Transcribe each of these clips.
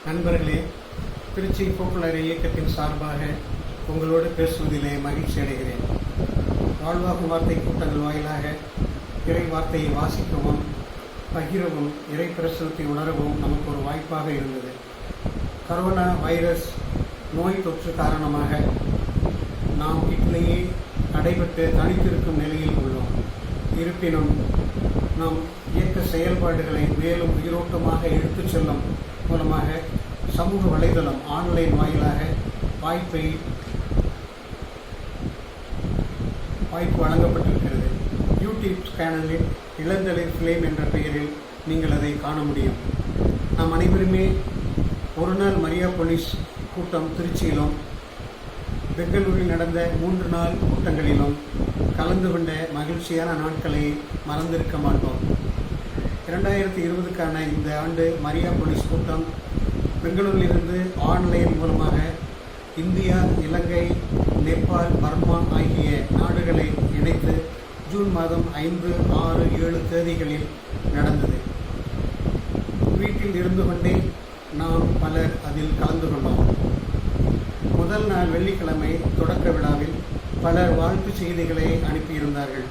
நண்பர்களே, திருச்சி போக்குலர் இயக்கத்தின் சார்பாக உங்களோடு பேசுவதிலே மகிழ்ச்சி அடைகிறேன். வாழ்வாகும் வார்த்தை கூட்டங்கள் வாயிலாக இறை வார்த்தையை வாசிக்கவும் பகிரவும் இறை பிரசுரத்தை உணரவும் நமக்கு ஒரு வாய்ப்பாக இருந்தது. கரோனா வைரஸ் நோய் தொற்று காரணமாக நாம் வீட்டிலேயே அடைபட்டு தனித்திருக்கும் நிலையில் உள்ளோம். இருப்பினும் நம் இயக்க செயல்பாடுகளை மேலும் உயிரோட்டமாக எடுத்துச் செல்லும் மூலமாக சமூக வலைதளம் ஆன்லைன் வாயிலாக வாய்ப்பு வழங்கப்பட்டிருக்கிறது. யூடியூப் சேனலில் இளந்தளிர் ஃபிளேம் என்ற பெயரில் நீங்கள் அதை காண முடியும். நாம் அனைவருமே ஒரு நாள் மரியா போலீஸ் கூட்டம் திருச்சியிலும் பெங்களூரில் நடந்த 3 நாள் கூட்டங்களிலும் கலந்து கொண்ட மகிழ்ச்சியான நாட்களை மறந்திருக்க மாட்டோம். 2020க்கான இந்த ஆண்டு மரியா போலீஸ் கூட்டம் பெங்களூரிலிருந்து ஆன்லைன் மூலமாக இந்தியா, இலங்கை, நேபாள், பர்மா ஆகிய நாடுகளை இணைத்து ஜூன் மாதம் 5, 6, 7 தேதிகளில் நடந்தது. வீட்டில் இருந்து கொண்டே நாம் பலர் அதில் கலந்து கொண்டோம். முதல் நாள் வெள்ளிக்கிழமை தொடக்க விழாவில் பலர் வாழ்த்து செய்திகளை அனுப்பியிருந்தார்கள்.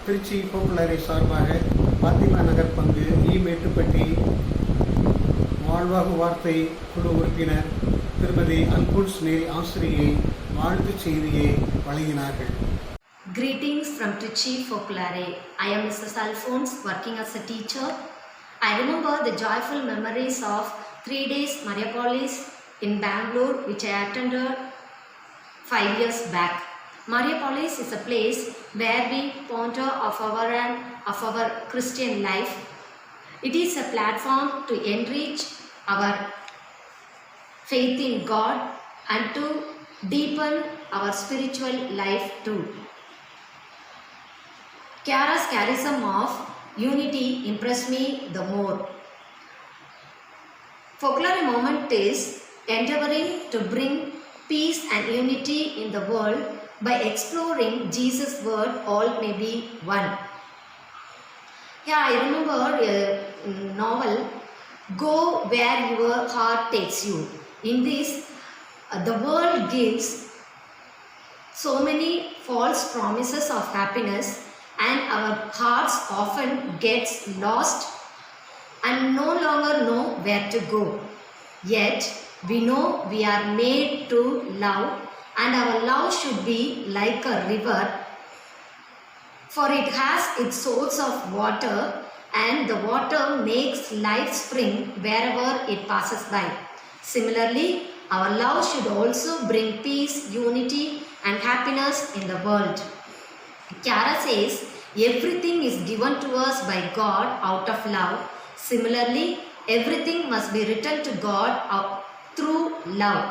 திருச்சி போக்குலரை சார்பாக பாத்திமா நகர் பங்கு மேட்டுப்பட்டி வாழ்வாகு வார்த்தை குழு உறுப்பினர் திருமதி அல்போன்ஸ் மேரி ஆசிரியை வாழ்த்து செய்தியை வழங்கினார்கள். Greetings from Trichy Folklore. I am Mrs. Alphonse, working as a teacher. I remember the joyful memories of 3 days Mariapolis in Bangalore, which I attended 5 years back. Mariapolis is a place where we ponder of our Christian life. It is a platform to enrich our faith in God and to deepen our spiritual life too. Chiara's charism of unity impressed me the more. Folklore moment is endeavoring to bring peace and unity in the world by exploring Jesus' word, all may be one. Yeah, I remember a novel, Go Where Your Heart Takes You. In this, the world gives so many false promises of happiness, and our hearts often gets lost and no longer know where to go. Yet, we know we are made to love, and our love should be like a river, for it has its source of water, and the water makes life spring wherever it passes by. Similarly, our love should also bring peace, unity, and happiness in the world. Chiara says, everything is given to us by God out of love. Similarly, everything must be written to God through love.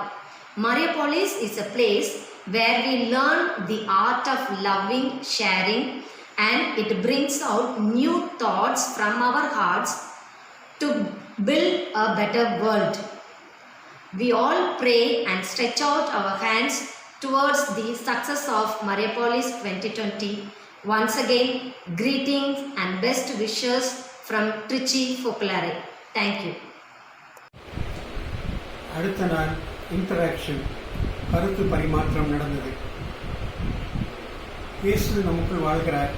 Mariapolis is a place where we learn the art of loving, sharing, and it brings out new thoughts from our hearts to build a better world. We all pray and stretch out our hands towards the success of Mariapolis 2020. Once again, greetings and best wishes from Trichy Folklore. Thank you. அடுத்த நாள் interaction கருத்து பரிமாற்றம் நடந்தது. இயேசு நமக்குள் வாழ்கிறார்,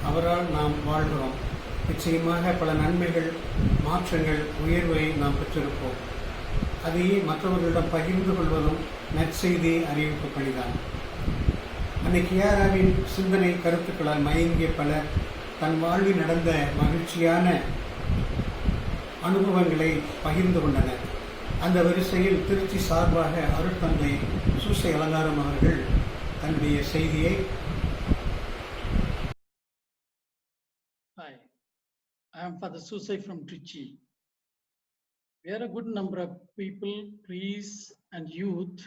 அவரால் நாம் வாழ்கிறோம். நிச்சயமாக பல நன்மைகள், மாற்றங்கள், உயர்வை நாம் பெற்றிருப்போம். அதையே மற்றவர்களிடம் பகிர்ந்து கொள்வதும் நற்செய்தி அறிவிப்பு பணிதான். அன்னை கியாராவின் சிந்தனை கருத்துக்களால் மயங்கிய பலர் தன் வாழ்வில் நடந்த மகிழ்ச்சியான அனுபவங்களை பகிர்ந்து கொண்டனர். அந்த வரிசையில் திருச்சி சார்பாக அருட்தந்தை சூசை அலங்காரம் அவர்கள் தன்னுடைய செய்தியை. Hi, I am Father Susai from Trichy. We are a good number of people, priests and youth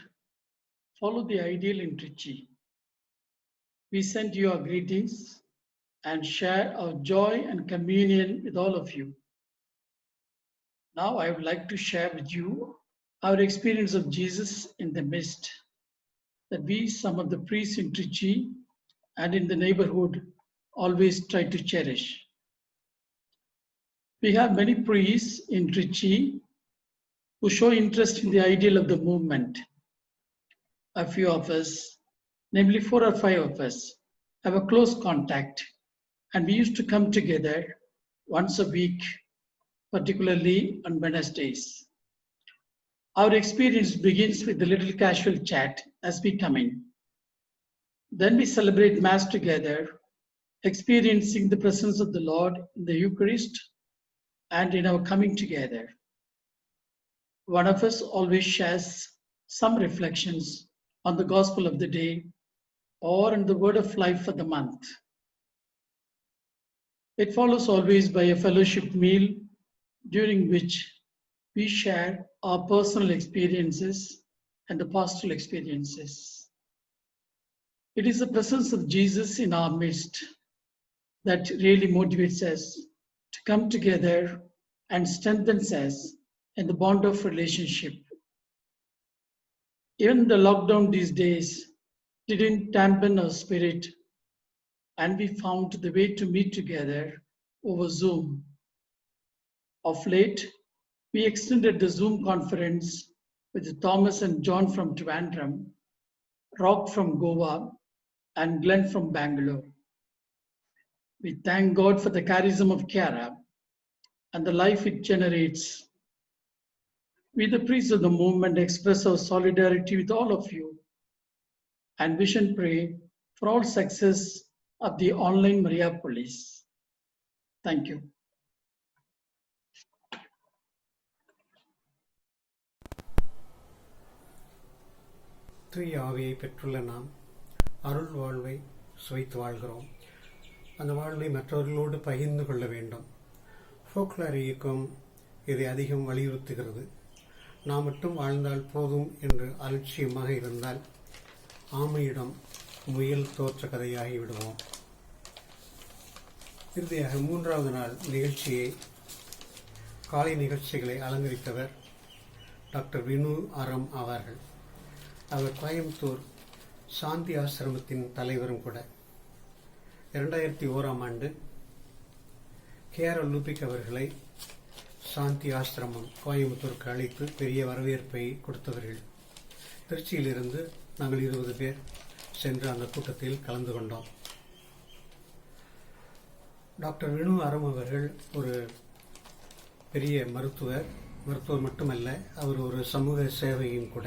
follow the ideal in Trichy. We send you our greetings and share our joy and communion with all of you. Now I would like to share with you our experience of Jesus in the midst that we, some of the priests in Trichy and in the neighborhood, always try to cherish. We have many priests in Trichy who show interest in the ideal of the movement. A few of us, namely 4 or 5 of us, have a close contact, and we used to come together once a week, particularly on Wednesdays. Our experience begins with a little casual chat as we come in. Then we celebrate Mass together, experiencing the presence of the Lord in the Eucharist and in our coming together. One of us always shares some reflections on the Gospel of the day or on the word of life for the month. It follows always by a fellowship meal during which we share our personal experiences and the pastoral experiences. It is the presence of Jesus in our midst that really motivates us to come together and strengthens us in the bond of relationship. Even the lockdown these days didn't dampen our spirit, and we found the way to meet together over Zoom. Of late, we extended the Zoom conference with Thomas and John from Trivandrum, Rock from Goa, and Glenn from Bangalore. We thank God for the charism of Chiara and the life it generates. We, the priests of the movement, express our solidarity with all of you and wish and pray for all success of the online Mariapolis. Thank you. தூய ஆவியை பெற்றுள்ள நாம் அருள் வாழ்வை சுவைத்து வாழ்கிறோம். அந்த வாழ்வை மற்றவர்களோடு பகிர்ந்து கொள்ள வேண்டும். ஃபோக்லார் இயக்கம் இதை அதிகம் வலியுறுத்துகிறது. நாம் மட்டும் வாழ்ந்தால் போதும் என்று அலட்சியமாக இருந்தால் ஆமையிடம் முயல் தோற்ற கதையாகி விடுவோம். இறுதியாக 3வது நாள் நிகழ்ச்சியை காலை நிகழ்ச்சிகளை அலங்கரித்தவர் டாக்டர் வினு அறம் அவர்கள். அவர் கோயம்புத்தூர் சாந்தி ஆசிரமத்தின் தலைவரும் கூட. 2001ஆம் ஆண்டு கேஆர் லூபிக் அவர்களை சாந்தி ஆசிரமம் கோயம்புத்தூருக்கு அழைத்து பெரிய வரவேற்பை கொடுத்தவர்கள். திருச்சியிலிருந்து நாங்கள் 20 பேர் சென்று அந்த கூட்டத்தில் கலந்து கொண்டோம். டாக்டர் வினு அறம் அவர்கள் ஒரு பெரிய மருத்துவர் மட்டுமல்ல, அவர் ஒரு சமூக சேவையும் கூட.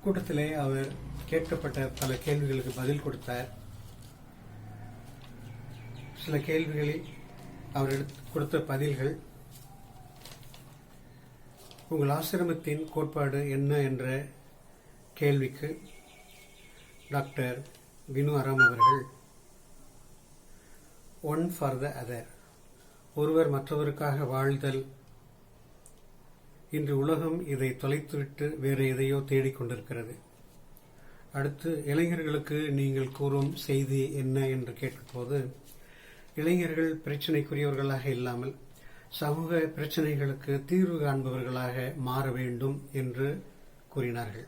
கூட்டத்திலே அவர் கேட்கப்பட்ட பல கேள்விகளுக்கு பதில் கொடுத்தார். சில கேள்விகளில் அவர் கொடுத்த பதில்கள், உங்கள் ஆசிரமத்தின் கோட்பாடு என்ன என்ற கேள்விக்கு டாக்டர் வினு அறம் அவர்கள் ஒன் ஃபார் த அதர், ஒருவர் மற்றவருக்காக வாழ்தல். இன்று உலகம் இதை தொலைத்துவிட்டு வேறு எதையோ தேடிக்கொண்டிருக்கிறது. அடுத்து, இளைஞர்களுக்கு நீங்கள் கூறும் செய்தி என்ன என்று கேட்கும்போது, இளைஞர்கள் பிரச்சனைக்குரியவர்களாக இல்லாமல் சமூக பிரச்சனைகளுக்கு தீர்வு காண்பவர்களாக மாற வேண்டும் என்று கூறினார்கள்.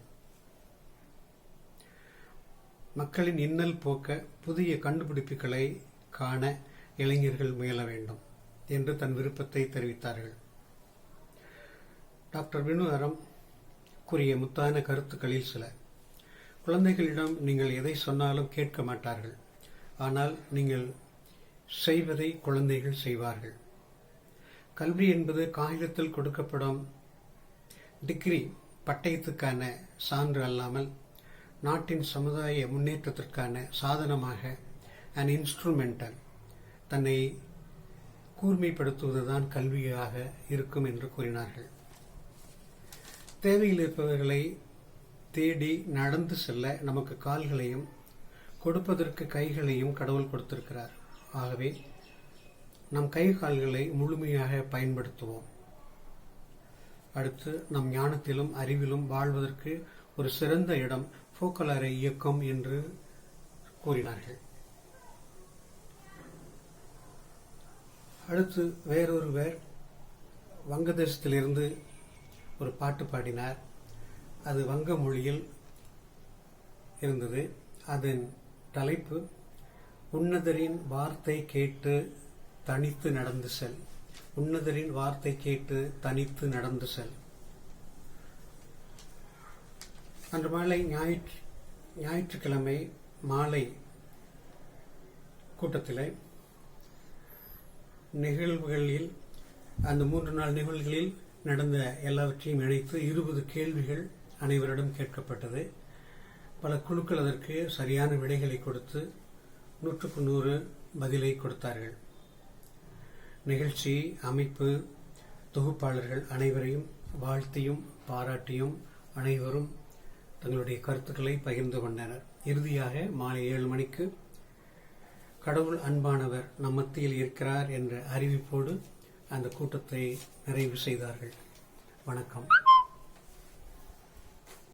மக்களின் இன்னல் போக்க புதிய கண்டுபிடிப்புகளை காண இளைஞர்கள் முயல வேண்டும் என்று தன் விருப்பத்தை தெரிவித்தார்கள். டாக்டர் வினு அறம் கூறிய முத்தான கருத்துக்களில் சில, குழந்தைகளிடம் நீங்கள் எதை சொன்னாலும் கேட்க மாட்டார்கள், ஆனால் நீங்கள் செய்வதை குழந்தைகள் செய்வார்கள். கல்வி என்பது காகிதத்தில் கொடுக்கப்படும் டிகிரி பட்டயத்துக்கான சான்று அல்லாமல் நாட்டின் சமுதாய முன்னேற்றத்திற்கான சாதனமாக an instrumental தன்னை கூர்மைப்படுத்துவதுதான் கல்வியாக இருக்கும் என்று கூறினார்கள். தேவையில் இருப்பவர்களை தேடி நடந்து செல்ல நமக்கு கால்களையும் கொடுப்பதற்கு கைகளையும் கடவுள் கொடுத்திருக்கிறார். ஆகவே நம் கை கால்களை முழுமையாக பயன்படுத்துவோம். அடுத்து, நம் ஞானத்திலும் அறிவிலும் வாழ்வதற்கு ஒரு சிறந்த இடம் ஃபோக்கலார் இயக்கம் என்று கூறினார்கள். அடுத்து, வேறொருவர் வங்கதேசத்திலிருந்து ஒரு பாட்டு பாடினார். அது வங்க மொழியில் இருந்தது. அதன் தலைப்பு, உன்னதரின் வார்த்தை கேட்டு தனித்து நடந்து செல் உன்னதரின் வார்த்தை கேட்டு தனித்து நடந்து செல். அன்று மாலை ஞாயிற்றுக்கிழமை மாலை கூட்டத்தில் நிகழ்வுகளில் அந்த 3 நாள் நிகழ்வுகளில் நடந்த எல்லாவற்றையும் இணைத்து 20 கேள்விகள் அனைவரிடம் கேட்கப்பட்டது. பல குழுக்கள் அதற்கு சரியான விடைகளை கொடுத்து 100க்கு 100 பதிலை கொடுத்தார்கள். நிகழ்ச்சி அமைப்பு தொகுப்பாளர்கள் அனைவரையும் வாழ்த்தியும் பாராட்டியும் அனைவரும் தங்களுடைய கருத்துக்களை பகிர்ந்து கொண்டனர். இறுதியாக மாலை 7 மணிக்கு கடவுள் அன்பானவர் நம் மத்தியில் இருக்கிறார் என்ற அறிவிப்போடு அந்த கூட்டத்தை நிறைவு செய்தார்கள். வணக்கம்.